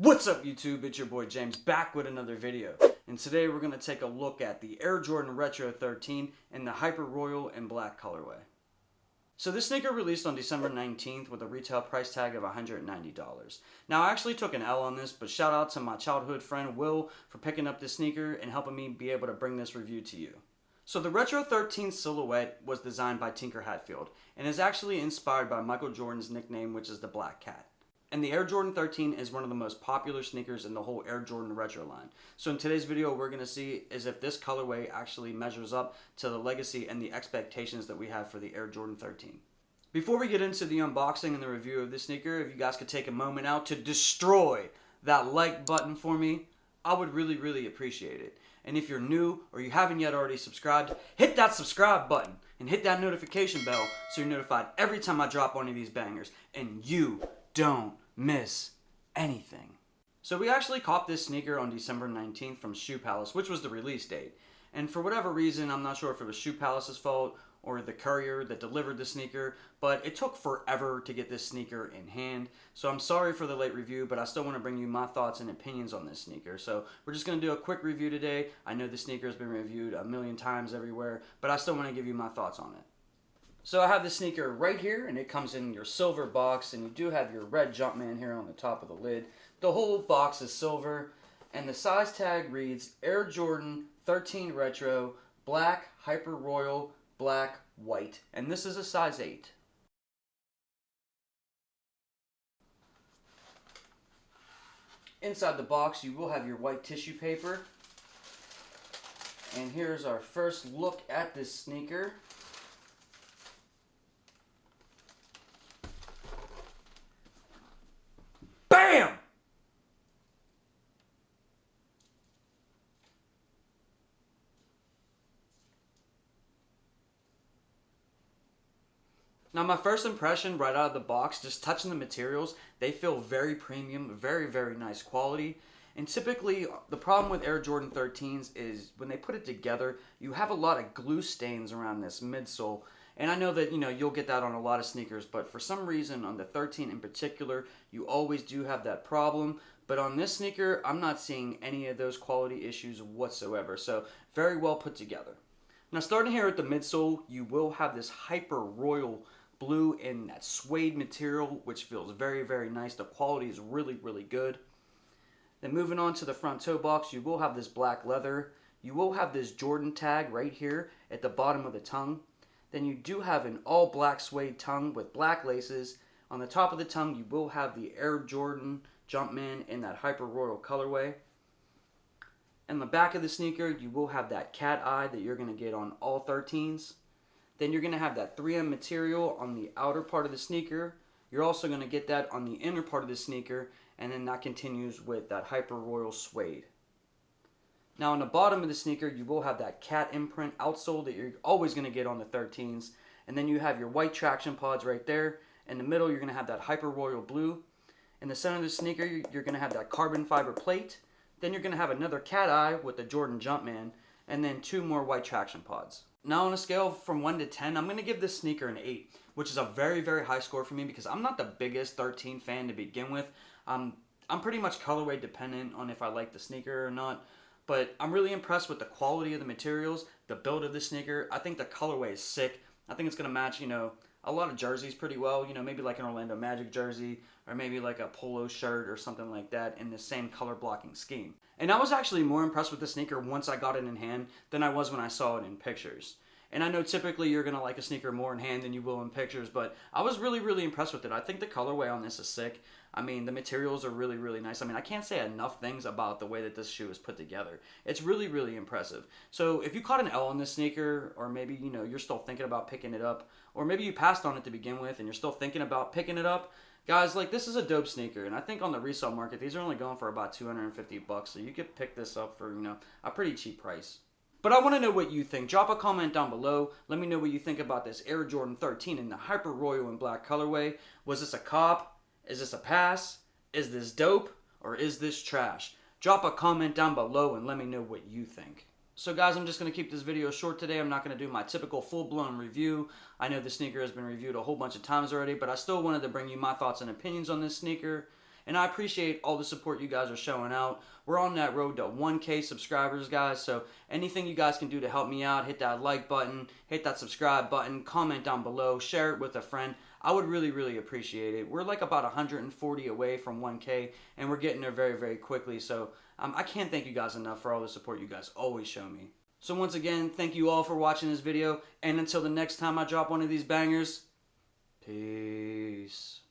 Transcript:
What's up YouTube, it's your boy James back with another video. And today we're going to take a look at the Air Jordan Retro 13 in the Hyper Royal and Black colorway. So this sneaker released on December 19th with a retail price tag of $190. Now I actually took an L on this, but shout out to my childhood friend Will for picking up this sneaker and helping me be able to bring this review to you. So the Retro 13 silhouette was designed by Tinker Hatfield and is actually inspired by Michael Jordan's nickname, which is the Black Cat. And the Air Jordan 13 is one of the most popular sneakers in the whole Air Jordan Retro line. So in today's video, what we're going to see is if this colorway actually measures up to the legacy and the expectations that we have for the Air Jordan 13. Before we get into the unboxing and the review of this sneaker, if you guys could take a moment out to destroy that like button for me, I would really appreciate it. And if you're new or you haven't yet already subscribed, hit that subscribe button and hit that notification bell so you're notified every time I drop one of these bangers and you don't miss anything. So we actually caught this sneaker on December 19th from Shoe Palace, which was the release date. And for whatever reason, I'm not sure if it was Shoe Palace's fault or the courier that delivered the sneaker, but it took forever to get this sneaker in hand. So I'm sorry for the late review, but I still want to bring you my thoughts and opinions on this sneaker. So we're just going to do a quick review today. I know the sneaker has been reviewed a million times everywhere, but I still want to give you my thoughts on it. So I have the sneaker right here, and it comes in your silver box, and you do have your red Jumpman here on the top of the lid. The whole box is silver, and the size tag reads Air Jordan 13 Retro, Black, Hyper Royal, Black, White, and this is a size 8. Inside the box, you will have your white tissue paper, and here's our first look at this sneaker. BAM! Now my first impression right out of the box, just touching the materials, they feel very premium, very nice quality. And typically the problem with Air Jordan 13s is when they put it together, you have a lot of glue stains around this midsole. And I know that, you'll get that on a lot of sneakers, but for some reason on the 13 in particular, you always do have that problem. But on this sneaker, I'm not seeing any of those quality issues whatsoever. So very well put together. Now starting here at the midsole, you will have this Hyper Royal blue in that suede material, which feels very nice. The quality is really good. Then moving on to the front toe box, you will have this black leather. You will have this Jordan tag right here at the bottom of the tongue. Then you do have an all black suede tongue with black laces. On the top of the tongue, you will have the Air Jordan Jumpman in that Hyper Royal colorway. In the back of the sneaker, you will have that cat eye that you're going to get on all 13s. Then you're going to have that 3M material on the outer part of the sneaker. You're also going to get that on the inner part of the sneaker, and then that continues with that Hyper Royal suede. Now on the bottom of the sneaker, you will have that cat imprint outsole that you're always going to get on the 13s. And then you have your white traction pods right there. In the middle, you're going to have that Hyper Royal blue. In the center of the sneaker, you're going to have that carbon fiber plate. Then you're going to have another cat eye with the Jordan Jumpman. And then 2 more white traction pods. Now on a scale from 1 to 10, I'm going to give this sneaker an 8. Which is a very high score for me because I'm not the biggest 13 fan to begin with. I'm pretty much colorway dependent on if I like the sneaker or not. But I'm really impressed with the quality of the materials, the build of the sneaker. I think the colorway is sick. I think it's going to match, a lot of jerseys pretty well. Maybe like an Orlando Magic jersey or maybe like a polo shirt or something like that in the same color blocking scheme. And I was actually more impressed with the sneaker once I got it in hand than I was when I saw it in pictures. And I know typically you're going to like a sneaker more in hand than you will in pictures, but I was really impressed with it. I think the colorway on this is sick. I mean, the materials are really nice. I mean, I can't say enough things about the way that this shoe is put together. It's really impressive. So if you caught an L on this sneaker, or maybe, you're still thinking about picking it up, or maybe you passed on it to begin with and you're still thinking about picking it up, guys, this is a dope sneaker. And I think on the resale market, these are only going for about $250, so you could pick this up for, a pretty cheap price. But I want to know what you think. Drop a comment down below. Let me know what you think about this Air Jordan 13 in the Hyper Royal and Black colorway. Was this a cop? Is this a pass? Is this dope? Or is this trash? Drop a comment down below and let me know what you think. So guys, I'm just going to keep this video short today. I'm not going to do my typical full-blown review. I know the sneaker has been reviewed a whole bunch of times already, but I still wanted to bring you my thoughts and opinions on this sneaker. And I appreciate all the support you guys are showing out. We're on that road to 1K subscribers, guys. So anything you guys can do to help me out, hit that like button, hit that subscribe button, comment down below, share it with a friend. I would really, really appreciate it. We're like about 140 away from 1K, and we're getting there very, very quickly. So I can't thank you guys enough for all the support you guys always show me. So once again, thank you all for watching this video, and until the next time I drop one of these bangers, peace.